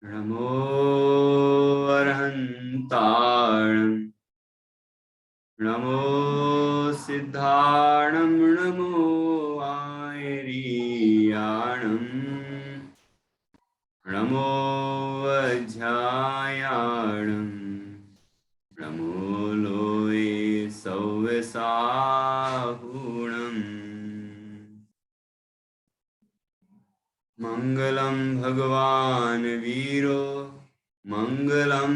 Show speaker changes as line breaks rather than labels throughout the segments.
नमो अरहन्ताणं नमो सिद्धाणं नमो आयरीयाणं नमो वज्रायाणं नमो लोये सव्यसाहुणम् मंगलम भगवान वीरो मंगलम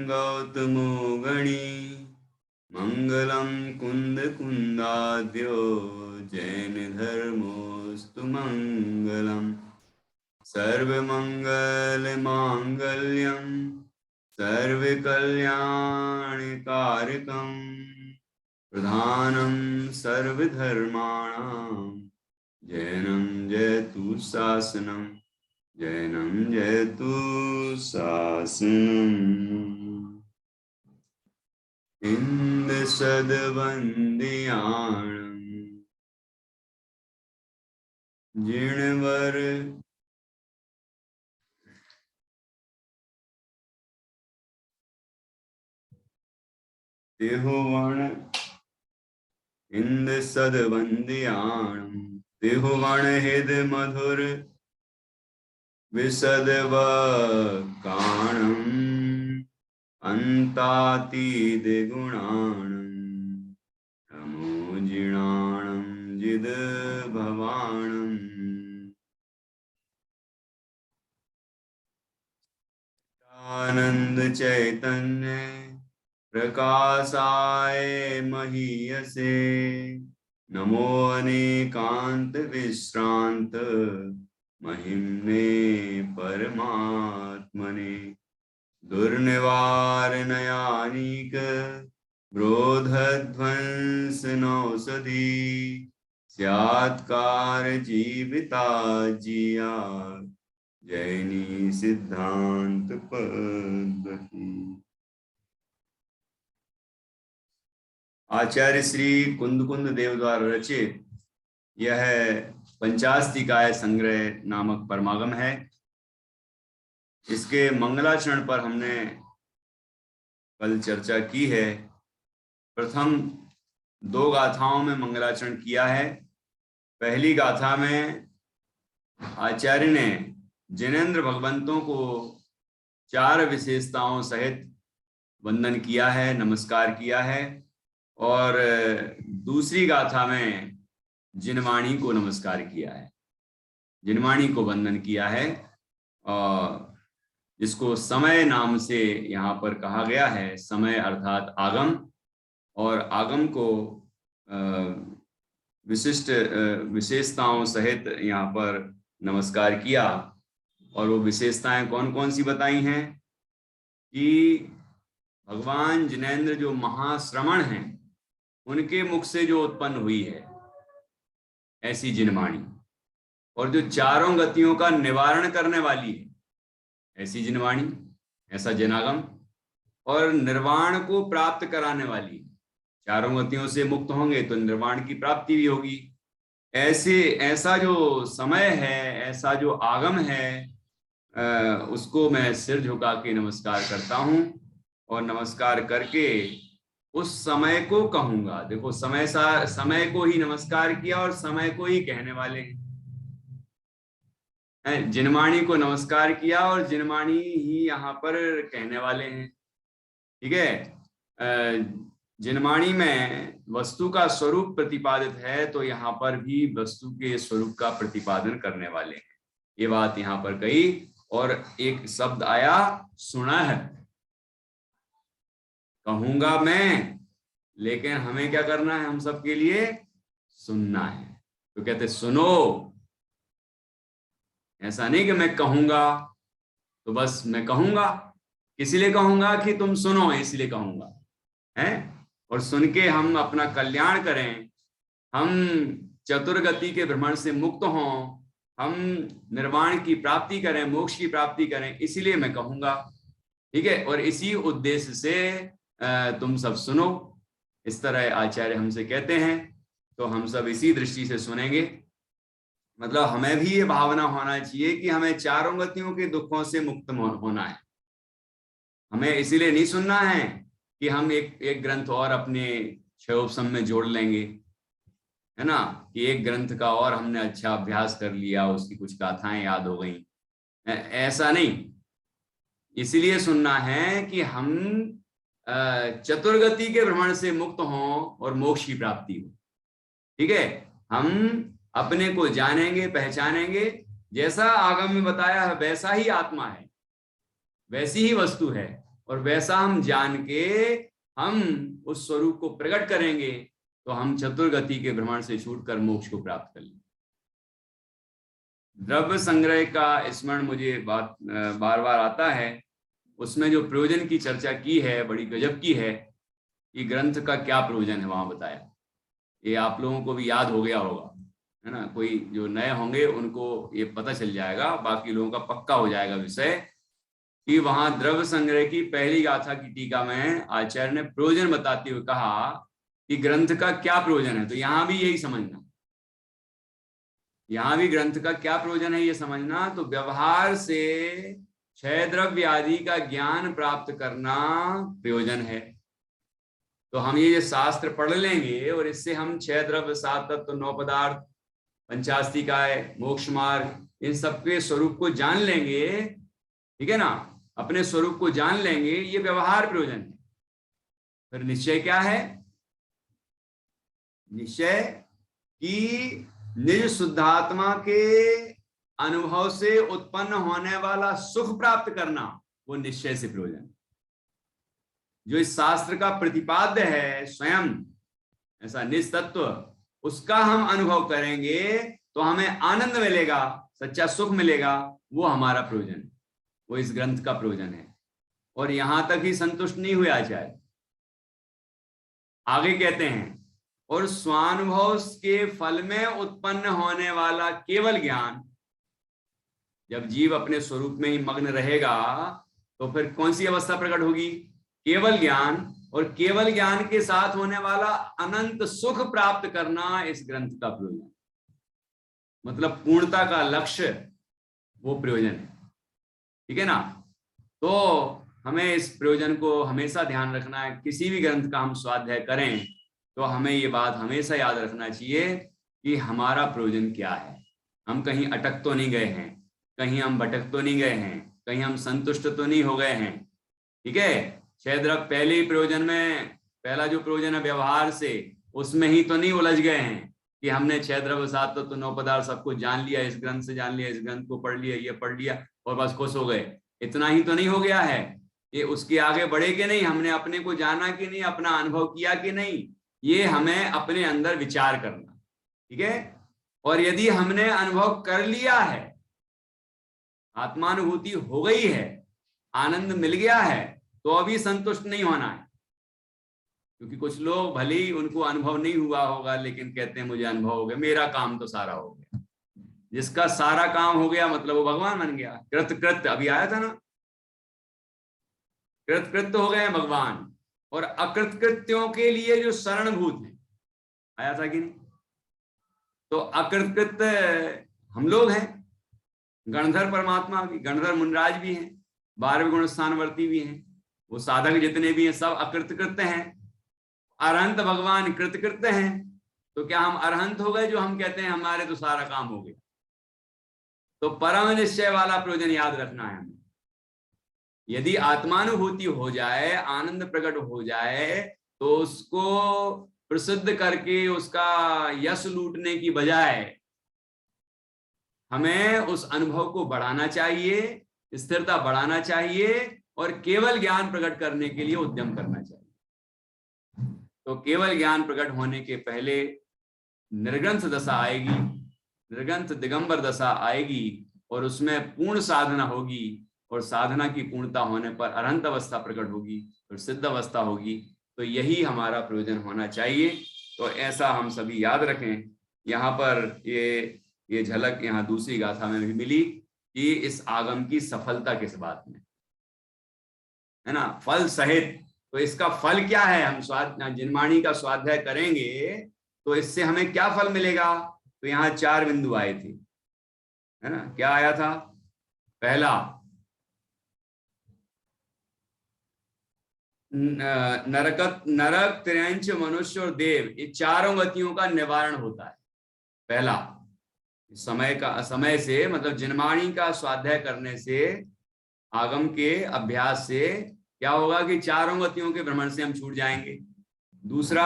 गौतमो गणी मंगलम कुंद कुंदाद्यो जैन धर्मोस्तु मंगलम सर्वमंगल मांगल्यम सर्वकल्याणकारकम प्रधानम सर्वधर्माणां जैनम जयतु शासनम जैनम जयतु शासनम इंद सदवंदियाणं जिणवर देहुवण इंद सदवंदियाणं देहुवण हिद मधुर विसदव काणम् अन्तातीद गुणाणं नमो जिणाणं जिद भवाणम् आनंद चैतन्य प्रकाशाय महीयसे नमो अनेकांत विश्रांत महिम्ने परमात्मने दुर्निवारणायानीक ब्रोधध्वंसनौषधि स्यात्कार जीविता जिया जैनी सिद्धांत पद्धति। आचार्य श्री कुंद देव द्वारा रचित यह पंचास्तिकाय संग्रह नामक परमागम है। इसके मंगलाचरण पर हमने कल चर्चा की है। प्रथम 2 गाथाओं में मंगलाचरण किया है। पहली गाथा में आचार्य ने जिनेंद्र भगवंतों को 4 विशेषताओं सहित वंदन किया है, नमस्कार किया है। और दूसरी गाथा में जिनवाणी को नमस्कार किया है, जिनवाणी को वंदन किया है, और जिसको समय नाम से यहाँ पर कहा गया है। समय अर्थात आगम, और आगम को विशिष्ट विशेषताओं सहित यहाँ पर नमस्कार किया। और वो विशेषताएं कौन कौन सी बताई हैं कि भगवान जिनेंद्र जो महाश्रमण हैं, उनके मुख से जो उत्पन्न हुई है ऐसी जिनवाणी, और जो चारों गतियों का निवारण करने वाली है ऐसी जिनवाणी, ऐसा जनागम, और निर्वाण को प्राप्त कराने वाली, चारों गतियों से मुक्त होंगे तो निर्वाण की प्राप्ति भी होगी। ऐसा जो समय है, ऐसा जो आगम है, उसको मैं सिर झुका के नमस्कार करता हूं। और नमस्कार करके उस समय को कहूंगा। देखो, समय को ही नमस्कार किया और समय को ही कहने वाले हैं। जिनवाणी को नमस्कार किया और जिनवाणी ही यहाँ पर कहने वाले हैं। ठीक है, जिनवाणी में वस्तु का स्वरूप प्रतिपादित है, तो यहाँ पर भी वस्तु के स्वरूप का प्रतिपादन करने वाले हैं। ये बात यहाँ पर कही। और एक शब्द आया, सुना है। कहूंगा मैं, लेकिन हमें क्या करना है? हम सबके लिए सुनना है। तो कहते सुनो। ऐसा नहीं कि मैं कहूंगा तो बस मैं कहूंगा, इसलिए कहूंगा कि तुम सुनो, इसलिए कहूंगा है। और सुन के हम अपना कल्याण करें, हम चतुर्गति के भ्रमण से मुक्त हों, हम निर्वाण की प्राप्ति करें, मोक्ष की प्राप्ति करें, इसीलिए मैं कहूंगा। ठीक है, और इसी उद्देश्य से तुम सब सुनो, इस तरह आचार्य हमसे कहते हैं। तो हम सब इसी दृष्टि से सुनेंगे। मतलब हमें भी ये भावना होना चाहिए कि हमें चारों गतियों के दुखों से मुक्त होना है। हमें इसीलिए नहीं सुनना है कि हम एक ग्रंथ और अपने क्षयोपम में जोड़ लेंगे, है ना, कि एक ग्रंथ का और हमने अच्छा अभ्यास कर लिया, उसकी कुछ गाथाएं याद हो गई। ऐसा नहीं। इसलिए सुनना है कि हम चतुर्गति के भ्रमण से मुक्त हों और मोक्ष की प्राप्ति हो। ठीक है, हम अपने को जानेंगे, पहचानेंगे, जैसा आगम में बताया है वैसा ही आत्मा है, वैसी ही वस्तु है, और वैसा हम जान के हम उस स्वरूप को प्रकट करेंगे तो हम चतुर्गति के भ्रमण से छूटकर मोक्ष को प्राप्त कर लेंगे। द्रव्य संग्रह का स्मरण मुझे बार बार आता है। उसमें जो प्रयोजन की चर्चा की है बड़ी गजब की है कि ग्रंथ का क्या प्रयोजन है वहां बताया। ये आप लोगों को भी याद हो गया होगा, है ना। कोई जो नए होंगे उनको ये पता चल जाएगा, बाकी लोगों का पक्का हो जाएगा विषय कि वहां द्रव्य संग्रह की पहली गाथा की टीका में आचार्य ने प्रयोजन बताते हुए कहा कि ग्रंथ का क्या प्रयोजन है। तो यहां भी यही समझना, यहां भी ग्रंथ का क्या प्रयोजन है ये समझना। तो व्यवहार से क्षय द्रव्य आदि का ज्ञान प्राप्त करना प्रयोजन है। तो हम ये शास्त्र पढ़ लेंगे और इससे हम क्षय द्रव्य, सात तत्व, नौ पदार्थ, पंचास्तिकाय, मोक्ष मार्ग, इन सबके स्वरूप को जान लेंगे। ठीक है ना, अपने स्वरूप को जान लेंगे, ये व्यवहार प्रयोजन है। फिर निश्चय क्या है? निश्चय कि निज शुद्धात्मा के अनुभव से उत्पन्न होने वाला सुख प्राप्त करना, वो निश्चय से प्रयोजन। जो इस शास्त्र का प्रतिपाद्य है स्वयं ऐसा निज तत्व, उसका हम अनुभव करेंगे तो हमें आनंद मिलेगा, सच्चा सुख मिलेगा, वो हमारा प्रयोजन है, वो इस ग्रंथ का प्रयोजन है। और यहां तक ही संतुष्ट नहीं हुए आचार्य, आगे कहते हैं और स्वानुभव के फल में उत्पन्न होने वाला केवल ज्ञान। जब जीव अपने स्वरूप में ही मग्न रहेगा तो फिर कौन सी अवस्था प्रकट होगी? केवल ज्ञान, और केवल ज्ञान के साथ होने वाला अनंत सुख प्राप्त करना इस ग्रंथ का प्रयोजन, मतलब पूर्णता का लक्ष्य, वो प्रयोजन है। ठीक है ना। तो हमें इस प्रयोजन को हमेशा ध्यान रखना है। किसी भी ग्रंथ का हम स्वाध्याय करें तो हमें ये बात हमेशा याद रखना चाहिए कि हमारा प्रयोजन क्या है। हम कहीं अटक तो नहीं गए हैं, कहीं हम भटक तो नहीं गए हैं, कहीं हम संतुष्ट तो नहीं हो गए हैं। ठीक है, क्षय द्रव्य पहले ही प्रयोजन में, पहला जो प्रयोजन है व्यवहार से, उसमें ही तो नहीं उलझ गए हैं कि हमने क्षय द्रव्य, सात तत्व, नौ पदार्थ सब कुछ जान लिया, इस ग्रंथ से जान लिया, इस ग्रंथ को पढ़ लिया, ये पढ़ लिया और बस खुश हो गए। इतना ही तो नहीं हो गया है, ये उसके आगे बढ़े कि नहीं, हमने अपने को जाना कि नहीं, अपना अनुभव किया कि नहीं, ये हमें अपने अंदर विचार करना। ठीक है, और यदि हमने अनुभव कर लिया है, आत्मानुभूति हो गई है, आनंद मिल गया है, तो अभी संतुष्ट नहीं होना है। क्योंकि कुछ लोग भले ही उनको अनुभव नहीं हुआ होगा लेकिन कहते हैं मुझे अनुभव हो गया, मेरा काम तो सारा हो गया। जिसका सारा काम हो गया मतलब वो भगवान बन गया। कृतकृत्य अभी आया था ना, कृतकृत्य हो गए भगवान, और अकृतकृत्यों के लिए जो शरणभूत है, आया था कि नहीं? तो अकृतकृत्य हम लोग हैं, गणधर परमात्मा भी, गणधर मुनराज भी हैं, 12वें गुण स्थानवर्ती भी हैं, वो साधक जितने भी हैं सब अकृतकृत्य हैं। अरहंत भगवान कृतकृत्य हैं। तो क्या हम अरहंत हो गए जो हम कहते हैं हमारे तो सारा काम हो गया? तो परम निश्चय वाला प्रयोजन याद रखना है हमें। यदि आत्मानुभूति हो जाए, आनंद प्रकट हो जाए, तो उसको प्रसिद्ध करके उसका यश लूटने की बजाय हमें उस अनुभव को बढ़ाना चाहिए, स्थिरता बढ़ाना चाहिए और केवल ज्ञान प्रकट करने के लिए उद्यम करना चाहिए। तो केवल ज्ञान प्रकट होने के पहले निर्ग्रंथ दशा आएगी, निर्ग्रंथ दिगंबर दशा आएगी, और उसमें पूर्ण साधना होगी, और साधना की पूर्णता होने पर अरहंत अवस्था प्रकट होगी और सिद्ध अवस्था होगी। तो यही हमारा प्रयोजन होना चाहिए। तो ऐसा हम सभी याद रखें। यहाँ पर ये झलक यहाँ दूसरी गाथा में भी मिली कि इस आगम की सफलता किस बात में है ना, फल सहित। तो इसका फल क्या है? हम जिनवाणी का स्वाध्याय करेंगे तो इससे हमें क्या फल मिलेगा? तो यहाँ 4 बिंदु आए थे। है ना, क्या आया था पहला, नरक, त्र्यंच, मनुष्य और देव, ये चारों गतियों का निवारण होता है। पहला, समय से मतलब जिनवाणी का स्वाध्याय करने से, आगम के अभ्यास से क्या होगा कि चारों गतियों के भ्रमण से हम छूट जाएंगे। दूसरा,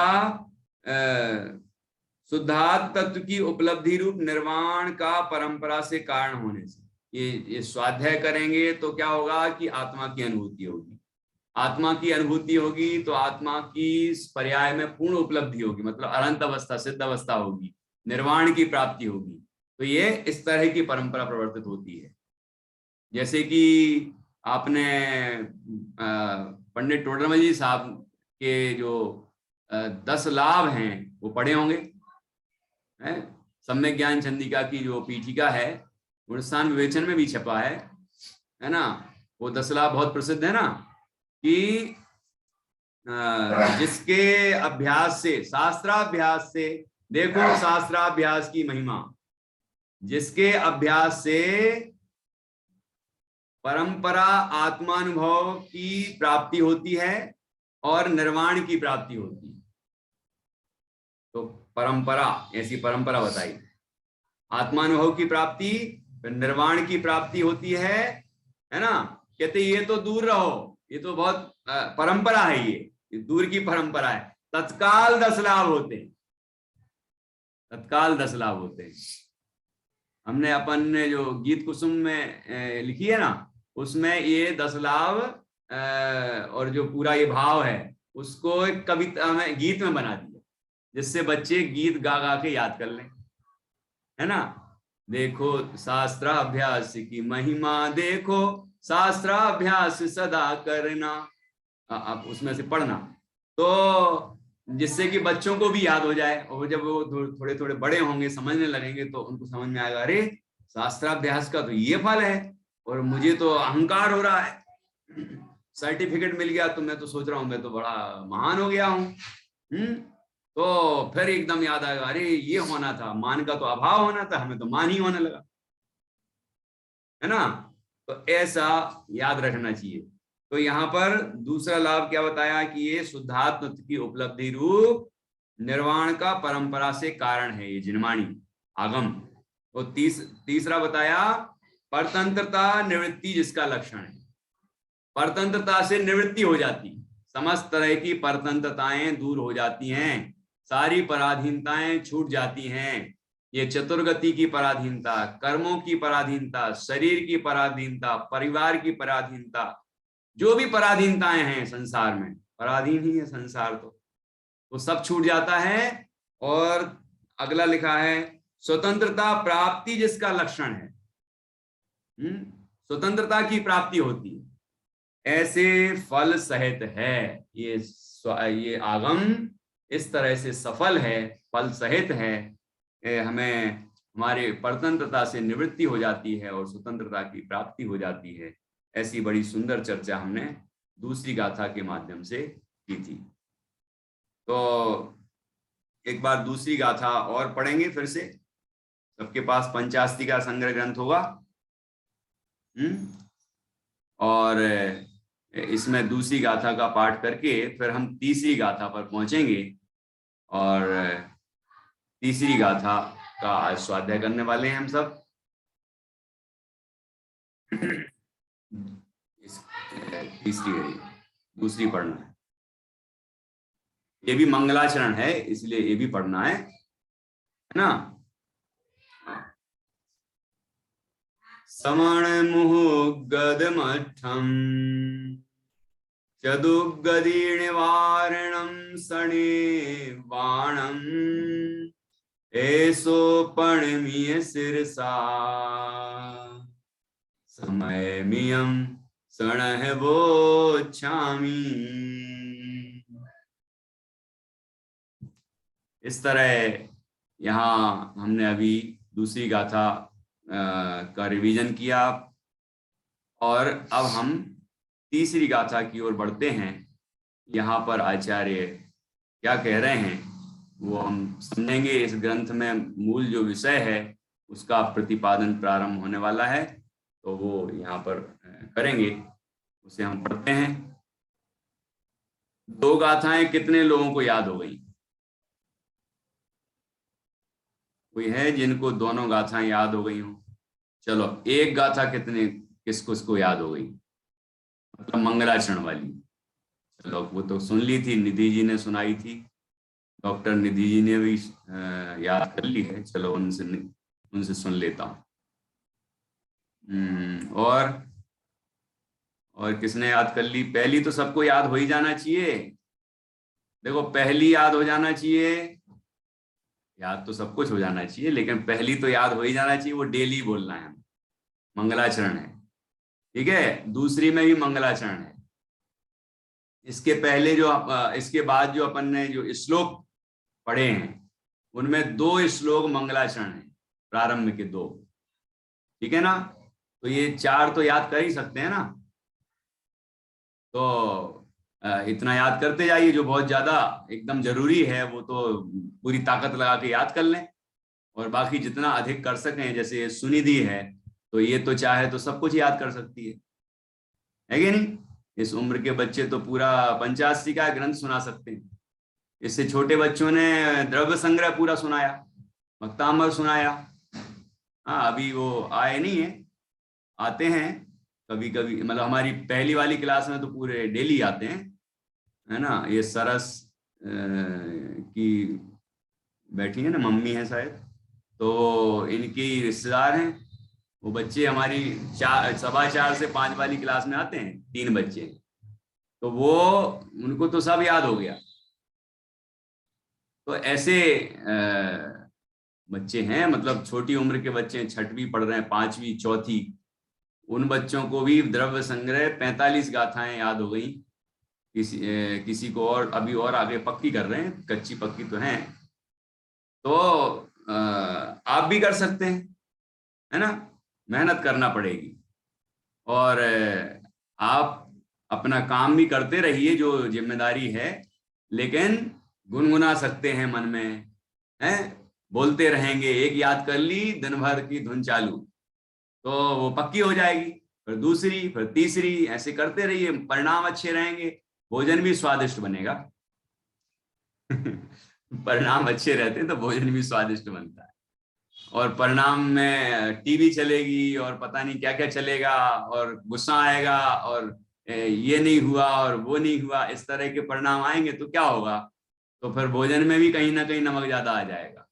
शुद्धात्म तत्व की उपलब्धि रूप निर्वाण का परंपरा से कारण होने से, ये स्वाध्याय करेंगे तो क्या होगा कि आत्मा की अनुभूति होगी। आत्मा की अनुभूति होगी तो आत्मा की पर्याय में पूर्ण उपलब्धि होगी, मतलब अनंत अवस्था, सिद्ध अवस्था होगी, निर्वाण की प्राप्ति होगी। तो ये इस तरह की परंपरा प्रवर्तित होती है। जैसे कि आपने पंडित टोडरमल जी साहब के जो 10 लाभ हैं वो पढ़े होंगे, है? सम्यक ज्ञान चंदिका की जो पीठिका है, गुणस्थान विवेचन में भी छपा है ना। वो 10 लाभ बहुत प्रसिद्ध है ना, कि जिसके अभ्यास से, शास्त्राभ्यास से, देखो शास्त्राभ्यास की महिमा, जिसके अभ्यास से परंपरा आत्मानुभव की प्राप्ति होती है और निर्वाण की प्राप्ति होती है। तो परंपरा, ऐसी परंपरा बताई, आत्मानुभव की प्राप्ति, फिर निर्वाण की प्राप्ति होती है ना। कहते ये तो दूर रहो, ये तो बहुत परंपरा है, ये दूर की परंपरा है। तत्काल 10 लाभ होते हैं, तत्काल 10 लाभ होते हैं। हमने अपन ने जो गीत कुसुम में लिखी है ना, उसमें ये 10 लाभ और जो पूरा ये भाव है उसको एक कविता में, गीत में बना दिया, जिससे बच्चे गीत गा गा के याद कर लें, है ना। देखो शास्त्राभ्यास की महिमा, देखो शास्त्राभ्यास सदा करना, आप उसमें से पढ़ना, तो जिससे कि बच्चों को भी याद हो जाए, और जब वो थोड़े थोड़े बड़े होंगे, समझने लगेंगे, तो उनको समझ में आएगा, अरे शास्त्राभ्यास का तो ये फल है, और मुझे तो अहंकार हो रहा है, सर्टिफिकेट मिल गया तो मैं तो सोच रहा हूँ मैं तो बड़ा महान हो गया हूँ। तो फिर एकदम याद आएगा, अरे ये होना था, मान का तो अभाव होना था, हमें तो मान ही होने लगा, है ना। तो ऐसा याद रखना चाहिए। तो यहाँ पर दूसरा लाभ क्या बताया कि ये शुद्धात्म की उपलब्धि रूप निर्वाण का परंपरा से कारण है, ये जिनवाणी आगम। तो तीसरा बताया परतंत्रता निवृत्ति जिसका लक्षण है, परतंत्रता से निवृत्ति हो जाती, समस्त तरह की परतंत्रताएं दूर हो जाती हैं, सारी पराधीनताएं छूट जाती हैं। ये चतुर्गति की पराधीनता, कर्मों की पराधीनता, शरीर की पराधीनता, परिवार की पराधीनता, जो भी पराधीनताएं हैं संसार में, पराधीन ही है संसार, तो सब छूट जाता है। और अगला लिखा है स्वतंत्रता प्राप्ति जिसका लक्षण है, स्वतंत्रता की प्राप्ति होती है, ऐसे फल सहित है ये आगम, इस तरह से सफल है, फल सहित है। हमें हमारे परतंत्रता से निवृत्ति हो जाती है और स्वतंत्रता की प्राप्ति हो जाती है। ऐसी बड़ी सुंदर चर्चा हमने दूसरी गाथा के माध्यम से की थी। तो एक बार दूसरी गाथा और पढ़ेंगे फिर से, सबके पास पंचास्ति का संग्रह ग्रंथ होगा, और इसमें दूसरी गाथा का पाठ करके फिर हम तीसरी गाथा पर पहुंचेंगे, और तीसरी गाथा का आज स्वाध्याय करने वाले हैं हम सब। तीसरी है, दूसरी पढ़ना है, ये भी मंगलाचरण है इसलिए ये भी पढ़ना है ना। समण मुहुगदमठम चदुगदी निवारणम सणे वाणम ऐसो पणमीय सिरसा समय मियम सणह वो छामी। इस तरह यहाँ हमने अभी दूसरी गाथा का रिवीजन किया, और अब हम तीसरी गाथा की ओर बढ़ते हैं। यहाँ पर आचार्य क्या कह रहे हैं वो हम समझेंगे। इस ग्रंथ में मूल जो विषय है उसका प्रतिपादन प्रारंभ होने वाला है, तो वो यहाँ पर करेंगे, उसे हम पढ़ते हैं। दो गाथाएं कितने लोगों को याद हो गई? कोई है जिनको दोनों गाथाएं याद हो गई हो? चलो, एक गाथा कितने किसको इसको याद हो गई, मतलब मंगलाचरण वाली? चलो, वो तो सुन ली थी, निधि जी ने सुनाई थी, डॉक्टर निधि जी ने भी याद कर ली है। चलो, उनसे उनसे सुन लेता हूँ। और किसने याद कर ली? पहली तो सबको याद हो ही जाना चाहिए। देखो, पहली याद हो जाना चाहिए, याद तो सब कुछ हो जाना चाहिए, लेकिन पहली तो याद हो ही जाना चाहिए, वो डेली बोलना है, मंगलाचरण है। ठीक है, दूसरी में भी मंगलाचरण है। इसके पहले जो इसके बाद जो अपन ने जो श्लोक पढ़े हैं, उनमें 2 श्लोक मंगलाचरण है, प्रारंभ के 2। ठीक है ना? तो ये 4 तो याद कर ही सकते हैं ना। तो इतना याद करते जाइए, जो बहुत ज्यादा एकदम जरूरी है वो तो पूरी ताकत लगा के याद कर लें, और बाकी जितना अधिक कर सकें, जैसे सुनिधि है तो ये तो चाहे तो सब कुछ याद कर सकती है कि नहीं? इस उम्र के बच्चे तो पूरा पंचाशी का ग्रंथ सुना सकते हैं। इससे छोटे बच्चों ने द्रव्य संग्रह पूरा सुनाया, भक्तामर सुनाया। हाँ, अभी वो आए नहीं है, आते हैं कभी कभी, मतलब हमारी पहली वाली क्लास में तो पूरे डेली आते हैं, है ना? ये सरस की बैठी है ना, मम्मी है शायद, तो इनकी रिश्तेदार हैं वो बच्चे, हमारी 4, 4:15 से 5 वाली क्लास में आते हैं, 3 बच्चे। तो वो, उनको तो सब याद हो गया। तो ऐसे बच्चे हैं, मतलब छोटी उम्र के बच्चे, 6वीं पढ़ रहे हैं, 5वीं, 4थी, उन बच्चों को भी द्रव्य संग्रह 45 गाथाएं याद हो गई। किसी को और अभी और आगे पक्की कर रहे हैं, कच्ची पक्की तो हैं। तो आप भी कर सकते हैं, है ना? मेहनत करना पड़ेगी, और आप अपना काम भी करते रहिए जो जिम्मेदारी है, लेकिन गुनगुना सकते हैं मन में, हैं? बोलते रहेंगे, एक याद कर ली, दिन भर की धुन चालू, तो वो पक्की हो जाएगी। फिर दूसरी, फिर तीसरी, ऐसे करते रहिए, परिणाम अच्छे रहेंगे, भोजन भी स्वादिष्ट बनेगा। परिणाम अच्छे रहते हैं तो भोजन भी स्वादिष्ट बनता है। और परिणाम में टीवी चलेगी और पता नहीं क्या क्या चलेगा, और गुस्सा आएगा, और ये नहीं हुआ और वो नहीं हुआ, इस तरह के परिणाम आएंगे तो क्या होगा? तो फिर भोजन में भी कहीं ना कहीं नमक ज्यादा आ जाएगा,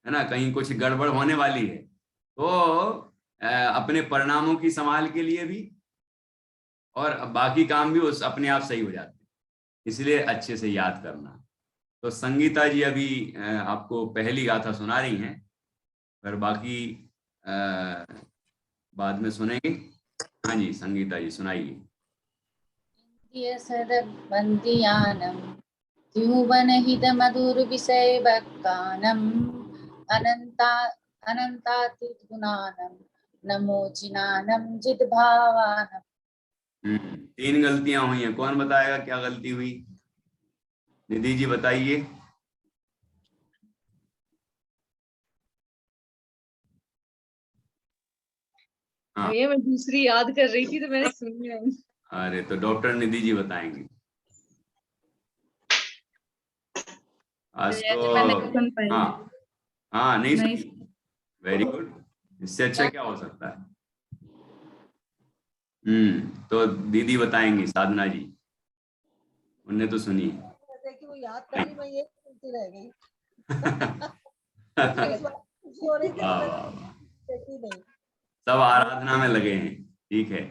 है ना? कहीं कुछ गड़बड़ होने वाली है। तो अपने परिणामों की संभाल के लिए भी, और बाकी काम भी उस अपने आप सही हो जाते हैं, इसलिए अच्छे से याद करना। तो संगीता जी अभी आपको पहली गाथा सुना रही हैं, फिर बाकी बाद में सुनेंगे। हाँ जी, संगीता जी सुनाइए।
सदवन्दियानं द्युवनहितमधुरविषयवक्कानम् अनन्तातिगुणानं नमो जिनानं जिद्भावानं।
3 गलतियां हुई हैं, कौन बताएगा क्या गलती हुई? निधि जी बताइए। हाँ,
भैया मैं दूसरी याद कर रही थी तो मैंने सुनी नहीं।
अरे तो डॉक्टर निधि जी बताएंगे आज तो।
मैं नहीं सुन पाई।
हाँ हाँ, नहीं
नहीं
सुनी, वेरी गुड, इससे अच्छा क्या हो सकता है? तो दीदी बताएंगी, साधना जी, उनने तो सुनी।
कि वो याद कर ली, मैं ये सुनती रह गई।
वाह वाह, सब आराधना में लगे हैं, ठीक है।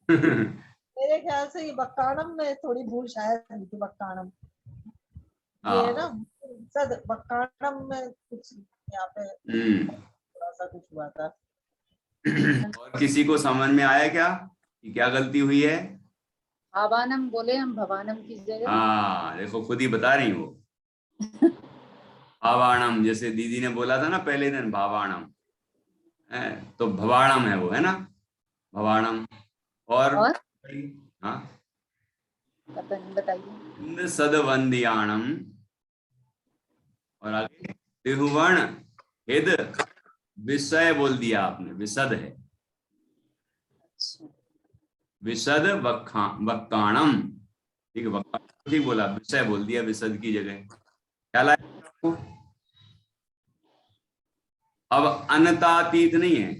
मेरे ख्याल से ये बक्काणम में थोड़ी भूल शायद हुई थी। बक्काणम ये है ना, सद बक्काणम में कुछ यहाँ पे थोड़ा सा कुछ हुआ था।
और किसी को समझ में आया क्या कि क्या गलती हुई है?
भावानम बोले हम, भवानम की जगह।
हाँ, देखो खुद ही बता रही वो। भावाणम, जैसे दीदी ने बोला था ना पहले दिन, भावाणम है, तो भवाणम है वो, है ना? भवाणम। और हाँ,
बताइए।
सदवंदियाणम, और आगे त्रिभुवन हिद विषय बोल दिया आपने, विशद है,
अच्छा,
विशद वक्काणम, ठीक है, वक्काणम ठीक बोला, विषय बोल दिया विशद की जगह। ख्याल आया आपको? अब अनतातीत नहीं है,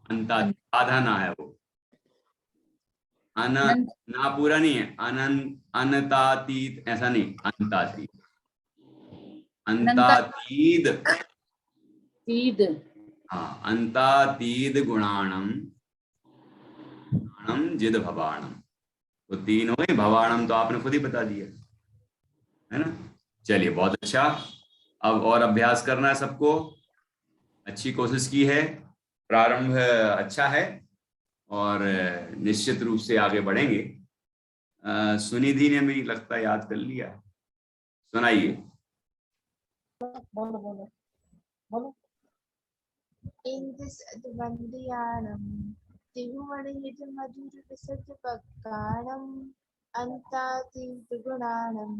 अंतातीत आधा ना है वो,
अनंत
ना पूरा नहीं है, अनतातीत ऐसा नहीं, अंतातीत, अंतातीत,
तीद,
हाँ, अंतातीत गुणाणम जिद भवाणम, तो तीन हो गए, भवाणम तो आपने खुद ही बता दिया है ना। चलिए बहुत अच्छा, अब और अभ्यास करना है सबको, अच्छी कोशिश की है, प्रारंभ अच्छा है और निश्चित रूप से आगे बढ़ेंगे। सुनिधि ने मेरी लगता है याद कर लिया, सुनाइए।
बोलो बोलो बोलो।
इन्द्रसद्वन्द्यानं तिरुमणिनिजमधुरविसर्जपक्काणं अन्तातीतगुणानं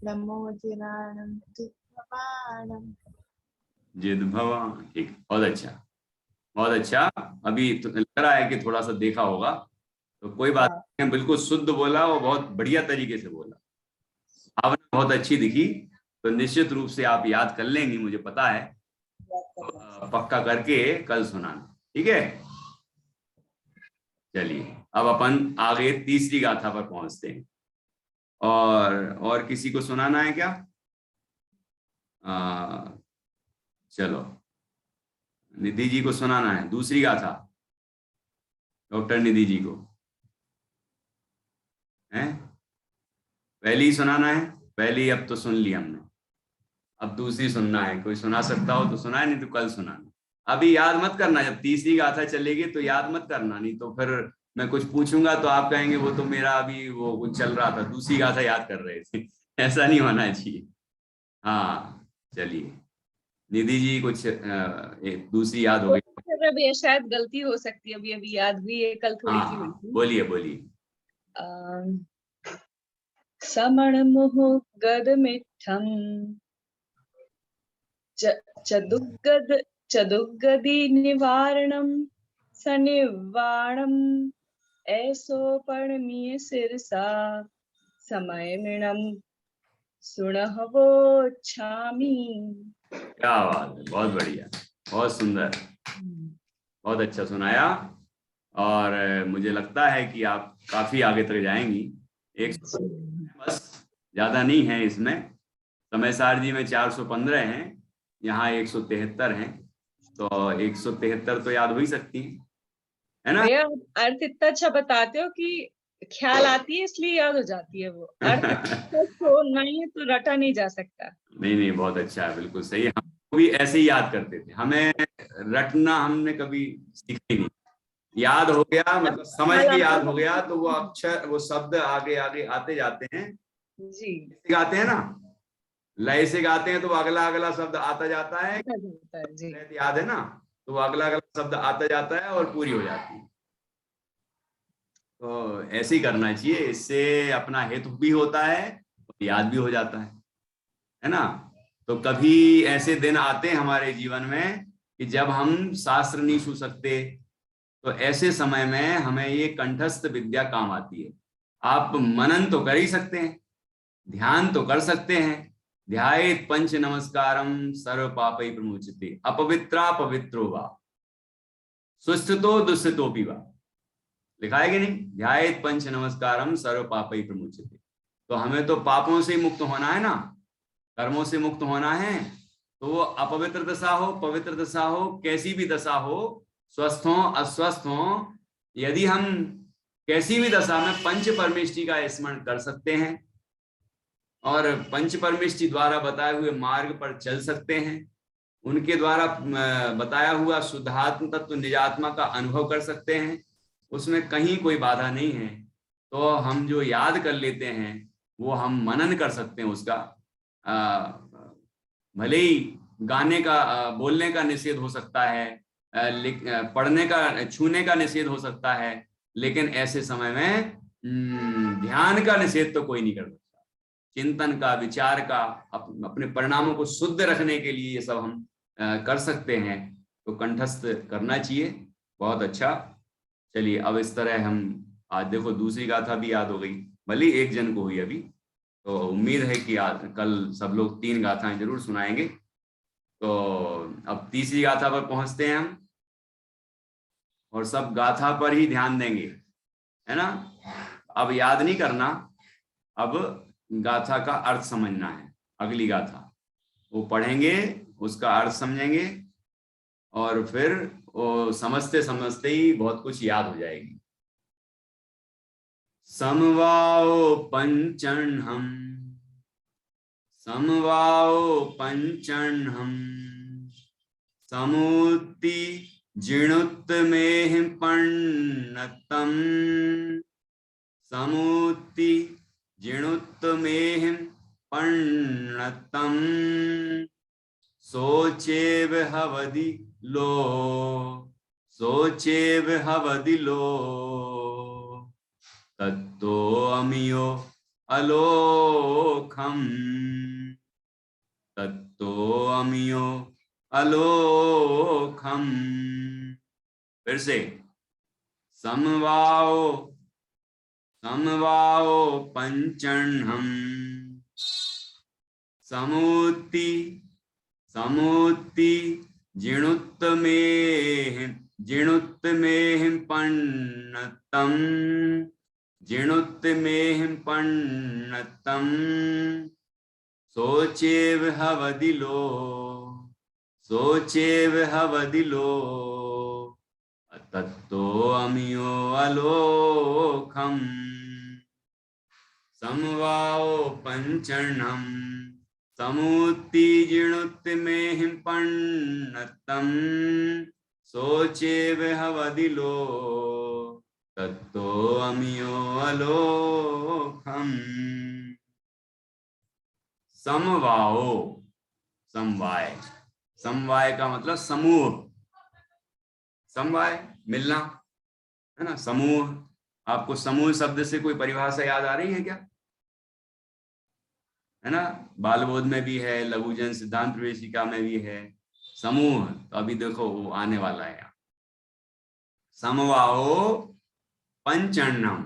नमो जिनानं जिह्वाणं।
जिद भवान, ठीक, बहुत अच्छा, बहुत अच्छा। अभी तो लग रहा है कि थोड़ा सा देखा होगा, तो कोई बात नहीं, बिल्कुल शुद्ध बोला और बहुत बढ़िया तरीके से बोला, भावना बहुत अच्छी दिखी, तो निश्चित रूप से आप याद कर लेंगी, मुझे पता है, पक्का करके कल सुनाना, ठीक है। चलिए अब अपन आगे तीसरी गाथा पर पहुंचते हैं, और किसी को सुनाना है क्या? चलो निधि जी को सुनाना है दूसरी गाथा, डॉक्टर निधि जी को है, पहली सुनाना है, पहली अब तो सुन ली हमने, अब दूसरी सुनना है, कोई सुना सकता हो तो सुनाए, नहीं तो कल सुनाना। अभी याद मत करना, जब तीसरी गाथा चलेगी तो याद मत करना, नहीं तो फिर मैं कुछ पूछूंगा तो आप कहेंगे वो तो मेरा अभी वो कुछ चल रहा था, दूसरी गाथा याद कर रहे थे ऐसा नहीं होना चाहिए। हाँ चलिए, निधि जी कुछ एक दूसरी याद हो गई,
सर अब ये शायद गलती हो सकती है, अभी अभी याद हुई है, कल थोड़ी सी हुई
हाँ
थी।
बोलिए बोलिए।
समण मुह गद मिठम चदुगदी निवारणम सनिवाणम ऐसो पर्णमीय सिरसा समय मिणम सुणहवो छामी।
क्या बात है, बहुत बढ़िया, बहुत सुंदर, बहुत अच्छा सुनाया, और मुझे लगता है कि आप काफी आगे तक जाएंगी। एक बस ज्यादा नहीं है इसमें, समय सार जी में 415 हैं, यहाँ 173 हैं, तो 173 तो याद हो ही सकती है ना।
भैया अर्थ इतना अच्छा बताते हो कि ख्याल आती है, इसलिए याद हो जाती है वो। अर्थ तो नहीं है तो रटा नहीं जा सकता।
नहीं नहीं, बहुत अच्छा है, बिल्कुल सही, हम भी ऐसे ही याद करते थे, हमें रटना हमने कभी सीखा ही नहीं, याद हो गया मतलब समझ के याद हो गया, तो वो अक्षर वो शब्द आगे आगे आते जाते हैं
जी,
गाते हैं ना, लय से गाते हैं तो अगला अगला शब्द आता जाता है,
जी।
याद है ना, तो वो अगला अगला शब्द आता जाता है और पूरी हो जाती है। तो ऐसे ही करना चाहिए, इससे अपना हित भी होता है और याद भी हो जाता है ना। तो कभी ऐसे दिन आते हैं हमारे जीवन में कि जब हम शास्त्र नहीं छू सकते, तो ऐसे समय में हमें ये कंठस्थ विद्या काम आती है। आप मनन तो कर ही सकते हैं, ध्यान तो कर सकते हैं, ध्यायेत पंच नमस्कारम सर्व पापै प्रमुच्यते अपवित्रा पवित्रो वा सुस्थितो दुस्थितोपि वा, लिखा है कि नहीं, ध्यायेत पंच नमस्कारम सर्व पापै प्रमुच्यते। तो हमें तो पापों से मुक्त होना है ना, कर्मों से मुक्त होना है, तो वो अपवित्र दशा हो पवित्र दशा हो कैसी भी दशा हो, स्वस्थ हो अस्वस्थ हो, यदि हम कैसी भी दशा में पंच परमेष्टि का स्मरण कर सकते हैं और पंच परमेष्टि द्वारा बताए हुए मार्ग पर चल सकते हैं, उनके द्वारा बताया हुआ शुद्धात्म तत्व निजात्मा का अनुभव कर सकते हैं, उसमें कहीं कोई बाधा नहीं है, तो हम जो याद कर लेते हैं वो हम मनन कर सकते हैं उसका। भले ही गाने का बोलने का निषेध हो सकता है, पढ़ने का छूने का निषेध हो सकता है, लेकिन ऐसे समय में ध्यान का निषेध तो कोई नहीं कर सकता। चिंतन का, विचार का, अपने परिणामों को शुद्ध रखने के लिए ये सब हम कर सकते हैं तो कंठस्थ करना चाहिए। बहुत अच्छा। चलिए अब इस तरह हम आज देखो दूसरी गाथा भी याद हो गई, भले एक जन को हुई अभी, तो उम्मीद है कि आज कल सब लोग 3 गाथाएं जरूर सुनाएंगे। तो अब तीसरी गाथा पर पहुंचते हैं हम, और सब गाथा पर ही ध्यान देंगे, है ना। अब याद नहीं करना, अब गाथा का अर्थ समझना है। अगली गाथा वो पढ़ेंगे, उसका अर्थ समझेंगे, और फिर वो समझते समझते ही बहुत कुछ याद हो जाएगी। समवाओ पंचण्हम्, समवाओ पंचण्हम्, समुत्ति जिणुत्तमेहि पण्णतम्, समुत्ति जिणुत्तमेहि पण्णतम्, सोचेव हवदि लो, सोचेव हवदि लो, तत्तो अमियो अलोकम, तत्तो अमियो अलोकम। फिर से, समवाओ समवाओ पंचण्हम्, समुत्ति समुत्ति जिणुत्तमेहि जिणुत्तमेहि पण्णतम्, जिणुत्तमेहि पण्णतम्, सोचेव हवदि लो, सोचेव हवदि लो, तत्तो अमियो अलोकम। समवाओ पंचण्हम्, समुत्ति जिणुत्तमेहि पण्णतम्, सोचेव हवदि लो, तत्तो अमियो अलोकम। समवाओ, समवाय, समवाय का मतलब समूह, समवाय मिलना, है ना, समूह। आपको समूह शब्द से कोई परिभाषा याद आ रही है क्या? है ना, बालबोध में भी है, लघुजन सिद्धांत प्रवेशिका में भी है समूह। तो अभी देखो वो आने वाला है। समवाओ पंचण्णम्,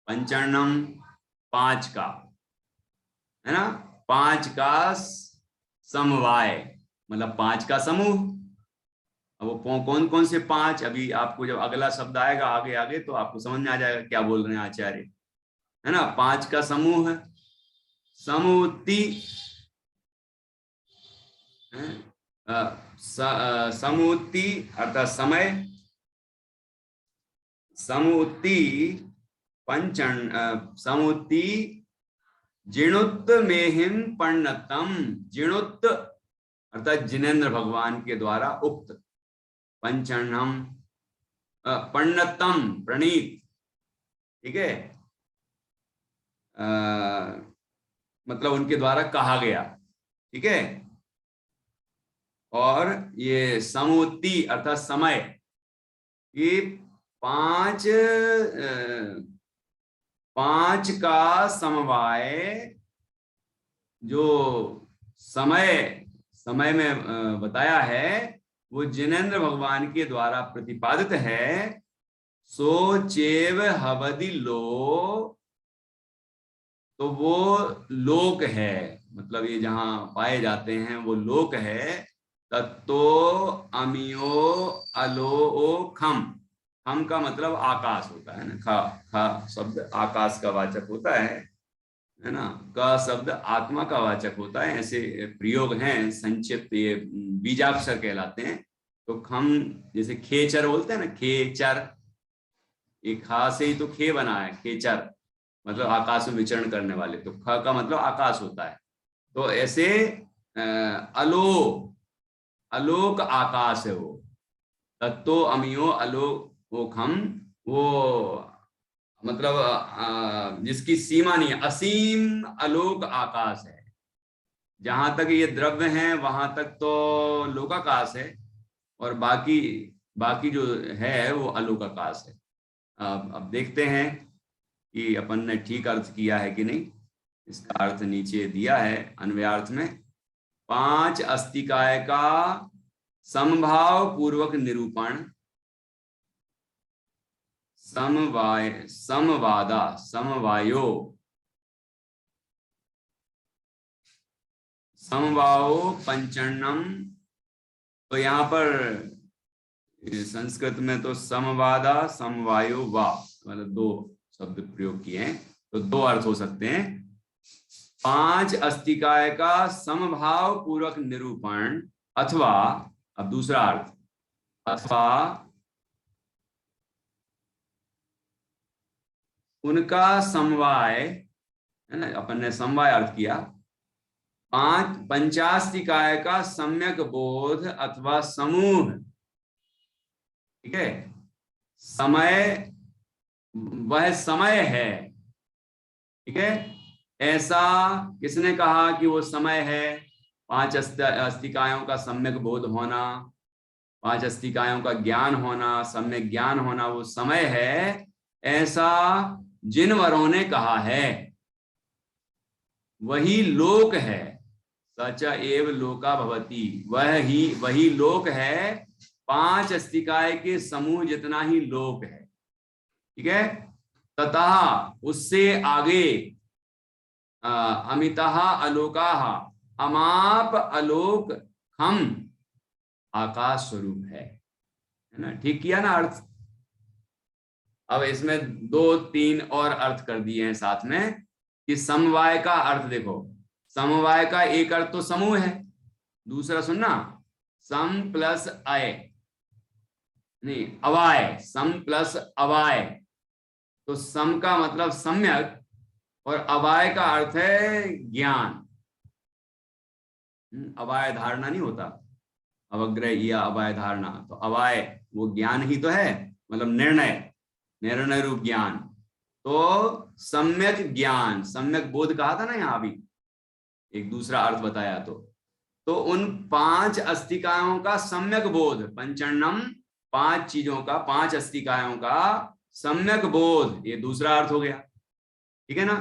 पंचण्णम् 5 का, है ना, 5 का समवाय मतलब 5 का समूह। अब वो कौन कौन से 5, अभी आपको जब अगला शब्द आएगा आगे आगे तो आपको समझ में आ जाएगा क्या बोल रहे हैं आचार्य, है ना। 5 का समूह है। समुत्ति, समुत्ति अर्थात समय, समुत्ति समुत्ति जिणुत्तमेहि पण्णतम्, जिणुत्त अर्थात जिनेंद्र भगवान के द्वारा उक्त, पंचण्णम् पण्णतम् प्रणीत, ठीक है, मतलब उनके द्वारा कहा गया, ठीक है। और ये समुत्ति अर्थात समय, ये 5 का समवाय जो समय में बताया है वो जिनेंद्र भगवान के द्वारा प्रतिपादित है। सो चेव हवदि लो, तो वो लोक है, मतलब ये जहां पाए जाते हैं वो लोक है। तत्तो अमियो अलोकम, हम का मतलब आकाश होता है ना, खा शब्द आकाश का वाचक होता है ना, का शब्द आत्मा का वाचक होता है। ऐसे प्रयोग हैं संक्षिप्त, ये बीजाक्षर कहलाते हैं। तो खम जैसे खेचर बोलते हैं ना, खेचर, ये खा से ही तो खे बना है, खेचर मतलब आकाश में विचरण करने वाले, तो ख का मतलब आकाश होता है। तो ऐसे अलोक आकाश है वो। तत्तो अमियो अलोकम, वो मतलब जिसकी सीमा नहीं है, असीम अलोक आकाश है। जहां तक ये द्रव्य हैं वहां तक तो लोकाकाश है, और बाकी जो है वो अलोकाकाश है। अब देखते हैं कि अपन ने ठीक अर्थ किया है कि नहीं। इसका अर्थ नीचे दिया है अन्वयार्थ में, 5 अस्तिकाय का समभाव पूर्वक निरूपण, समवायो समवायो पंचन्नम। तो यहाँ पर संस्कृत में तो समवादा समवायो वा मतलब 2 शब्द प्रयोग किए हैं, तो 2 अर्थ हो सकते हैं। 5 अस्तिकाय का समभाव पूर्वक निरूपण, अथवा अब दूसरा अर्थ, अथवा उनका समवाय, है ना, अपन ने समवाय अर्थ किया। 5 पंचास्तिकाय का सम्यक बोध अथवा समूह, ठीक है, समय, वह समय है, ठीक है, ऐसा किसने कहा कि वो समय है? 5 अस्तिकायों का सम्यक बोध होना, 5 अस्तिकायों का ज्ञान होना, सम्यक ज्ञान होना वो समय है, ऐसा जिन वरों ने कहा है वही लोक है। सच एव लोका भवति, वही लोक है, 5 अस्तिकाय के समूह जितना ही लोक है, ठीक है। तथा उससे आगे अमितः अलोकाः, अमाप अलोक हम आकाश स्वरूप है ना। ठीक किया ना अर्थ। अब इसमें 2-3 और अर्थ कर दिए हैं साथ में कि समवाय का अर्थ देखो, समवाय का एक अर्थ तो समूह है, दूसरा सुनना सम प्लस अय, नहीं अवाय, सम प्लस अवाय। तो सम का मतलब सम्यक और अवाय का अर्थ है ज्ञान। अवाय धारणा नहीं होता, अवग्रह या अवाय धारणा, तो अवाय वो ज्ञान ही तो है, मतलब निर्णय रूप ज्ञान। तो सम्यक ज्ञान, सम्यक बोध कहा था ना यहाँ अभी, एक दूसरा अर्थ बताया। तो उन 5 अस्तिकायों का सम्यक बोध, पंचन्नम 5 चीजों का, 5 अस्तिकायों का सम्यक बोध, ये दूसरा अर्थ हो गया, ठीक है ना।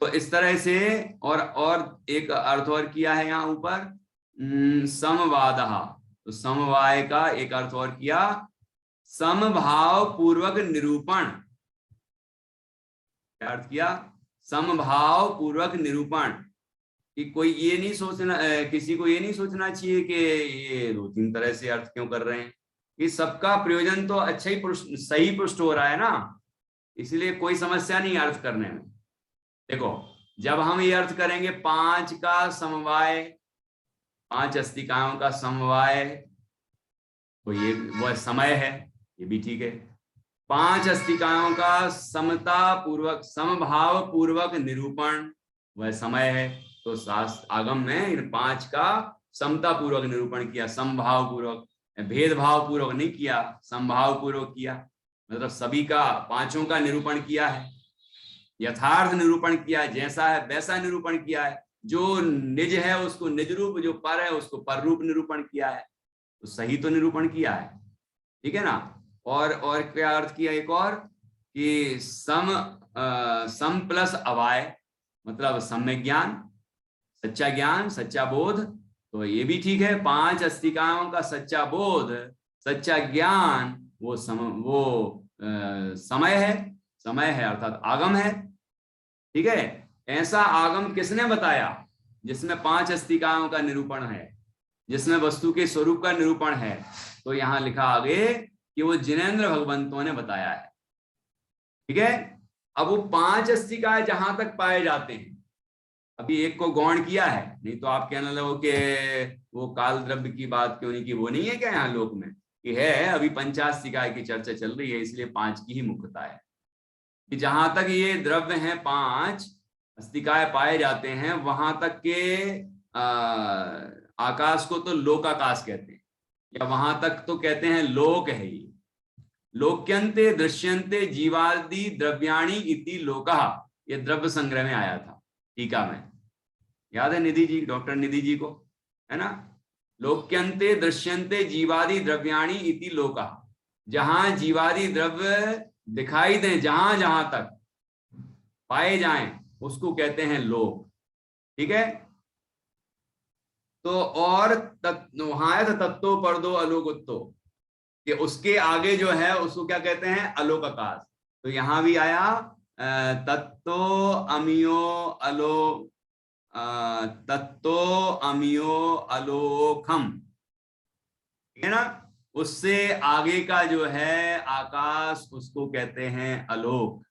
तो इस तरह से और एक अर्थ और किया है यहाँ ऊपर, समवादः, तो समवाय का एक अर्थ और किया, समभाव पूर्वक निरूपण। क्या अर्थ किया? समभाव पूर्वक निरूपण। कि कोई ये नहीं सोचना, किसी को ये नहीं सोचना चाहिए कि ये 2-3 तरह से अर्थ क्यों कर रहे हैं, कि सबका प्रयोजन तो अच्छा ही सही पुष्ट हो रहा है ना, इसलिए कोई समस्या नहीं अर्थ करने में। देखो जब हम ये अर्थ करेंगे 5 का समवाय, 5 अस्तिकाओं का समवाय, तो ये वह समय है, ये भी ठीक है। 5 अस्तिकाओं का समता पूर्वक, समभाव पूर्वक निरूपण, वह समय है। तो शास्त्र आगम में इन 5 का समता पूर्वक निरूपण किया, समभाव पूर्वक, भेदभाव पूर्वक नहीं किया, समभाव पूर्वक किया, मतलब सभी का, 5ओं का निरूपण किया है, यथार्थ निरूपण किया है, जैसा है वैसा निरूपण किया है। जो निज है उसको निज रूप, जो पर है उसको पर रूप निरूपण किया है, तो सही तो निरूपण किया है, ठीक है ना। और क्या अर्थ किया एक और, कि सम प्लस अवाय, मतलब सम्यक ज्ञान, सच्चा ज्ञान, सच्चा बोध, तो ये भी ठीक है। 5 अस्तिकाओं का सच्चा बोध, सच्चा ज्ञान, वो समय है अर्थात आगम है, ठीक है। ऐसा आगम किसने बताया? जिसमें 5 अस्तिकाओं का निरूपण है, जिसमें वस्तु के स्वरूप का निरूपण है। तो यहां लिखा आगे कि वो जिनेंद्र भगवंतों ने बताया है, ठीक है। अब वो 5 अस्तिकाएं जहां तक पाए जाते हैं, अभी एक को गौण किया है, नहीं तो आप कहने लगो कि वो काल द्रव्य की बात क्यों नहीं की, वो नहीं है क्या यहाँ लोक में? कि है, अभी पंचास्तिकाय की चर्चा चल रही है, इसलिए 5 की ही मुख्यता है। कि जहां तक ये द्रव्य हैं 5 अस्तिकाय पाए जाते हैं, वहां तक के आकाश को तो लोकाकाश कहते हैं, या वहां तक तो कहते हैं लोक है ये। लोक्यंते दृश्यंते जीवादि द्रव्याणी इति लोकः, ये द्रव्य संग्रह में आया था टीका में, याद है निधि जी, डॉक्टर निधि जी को, है ना। लोक्यंते दृश्यंते जीवादि द्रव्याणी इति लोकः, जहां जीवादि द्रव्य दिखाई दें, जहां जहां तक पाए जाएं, उसको कहते हैं लोक, ठीक है। तो और वहां है तो तत्तो पर्दो अलोकुत्तो, कि उसके आगे जो है उसको क्या कहते हैं, अलोक आकाश। तो यहां भी आया तत्तो अमियो अलो तत्तो अमियो अलोकम, ठीक है ना। उससे आगे का जो है आकाश उसको कहते हैं अलोक।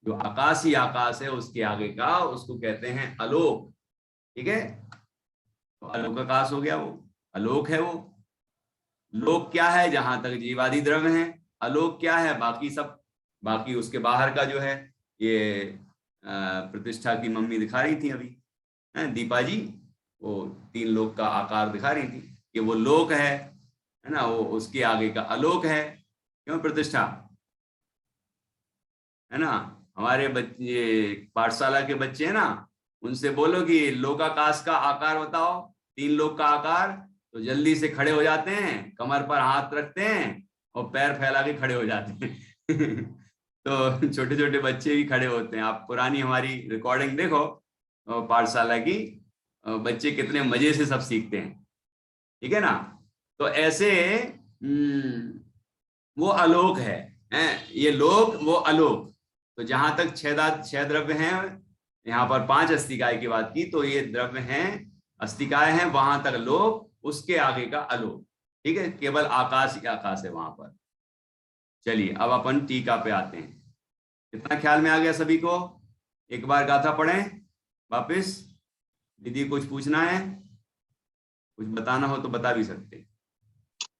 जो आकाशी आकाश है उसके आगे का उसको कहते हैं अलोक, ठीक है। तो अलोक आकाश हो गया, वो अलोक है। वो लोक क्या है, जहां तक जीवादि द्रव्य है। अलोक क्या है, बाकी सब, बाकी उसके बाहर का जो है। ये प्रतिष्ठा की मम्मी दिखा रही थी अभी, दीपा जी, वो 3 लोक का आकार दिखा रही थी कि वो लोक है ना, वो उसके आगे का अलोक है। क्यों प्रतिष्ठा, है ना। हमारे बच्चे पाठशाला के बच्चे हैं ना, उनसे बोलो कि लोकाकाश का आकार बताओ, 3 लोक का आकार, तो जल्दी से खड़े हो जाते हैं, कमर पर हाथ रखते हैं और पैर फैला के खड़े हो जाते हैं। तो छोटे छोटे बच्चे भी खड़े होते हैं। आप पुरानी हमारी रिकॉर्डिंग देखो पाठशाला की, बच्चे कितने मजे से सब सीखते हैं, ठीक है ना। तो ऐसे वो अलोक है, ये लोक वो अलोक। तो जहां तक 6 द्रव्य हैं, यहाँ पर 5 अस्तिकाय की बात की, तो ये द्रव्य हैं, अस्तिकाय हैं, वहां तक लोक, उसके आगे का अलोक, ठीक है। केवल आकाश ही आकाश है वहां पर। चलिए अब अपन टीका पे आते हैं। कितना ख्याल में आ गया सभी को? एक बार गाथा पढ़ें वापिस। दीदी कुछ पूछना है, कुछ बताना हो तो बता भी सकते।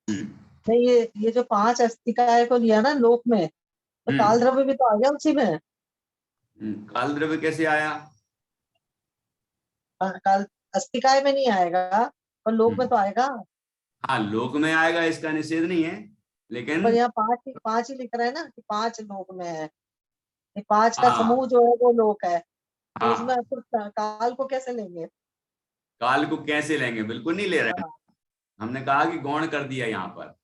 नहीं, ये जो 5 अस्तिकाय को लिया ना लोक में, तो काल द्रव्य भी तो आ गया उसी में।
काल द्रव्य कैसे आया?
काल अस्तिकाय में नहीं आएगा, पर लोक में तो आएगा।
हाँ, लोक में आएगा, इसका निषेध नहीं है, लेकिन
पर यहाँ 5 ही लिख रहे हैं ना कि 5 लोक में है। ये 5 का
हाँ,
समूह जो है वो लोक है, तो
हाँ,
इसमें फिर काल को कैसे लेंगे?
काल को कैसे लेंगे, बिल्कुल नहीं ले रहे हैं। हमने कहा कि गौण कर दिया यहाँ पर,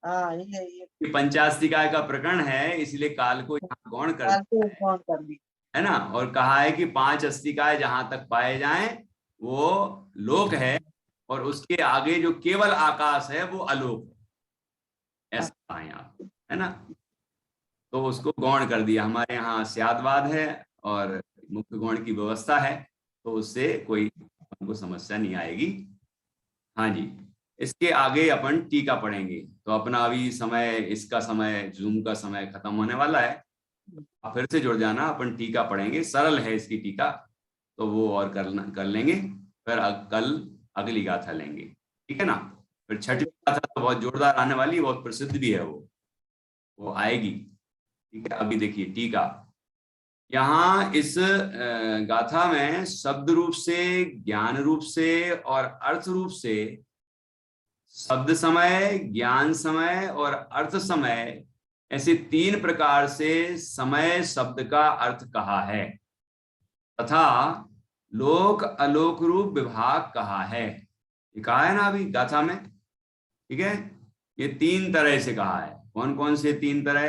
हाँ, ये
पंचास्तिकाय का प्रकरण है, इसलिए काल को यहाँ गौण कर
काल को
दिया
गौण कर दी।
है ना। और कहा है कि 5 अस्तिकाय जहां तक पाए जाएं वो लोक है, और उसके आगे जो केवल आकाश है वो अलोक है, ऐसा कहा यहाँ, है ना। तो उसको गौण कर दिया। हमारे यहाँ स्यादवाद है और मुख्य गौण की व्यवस्था है, तो उससे कोई हमको समस्या नहीं आएगी। हाँ जी, इसके आगे अपन टीका पढ़ेंगे। तो अपना अभी समय, इसका समय, जूम का समय खत्म होने वाला है। आप फिर से जुड़ जाना, अपन टीका पढ़ेंगे, सरल है इसकी टीका, तो वो और कर लेंगे। फिर कल अगली गाथा लेंगे, ठीक है ना। फिर छठी गाथा तो बहुत जोरदार आने वाली, बहुत प्रसिद्ध भी है, वो आएगी, ठीक है। अभी देखिए टीका, यहाँ इस गाथा में शब्द रूप से, ज्ञान रूप से और अर्थ रूप से, शब्द समय, ज्ञान समय और अर्थ समय, ऐसे 3 प्रकार से समय शब्द का अर्थ कहा है, तथा लोक अलोक रूप विभाग कहा है। ये कहा है ना अभी गाथा में, ठीक है। ये 3 तरह से कहा है। कौन कौन से 3 तरह?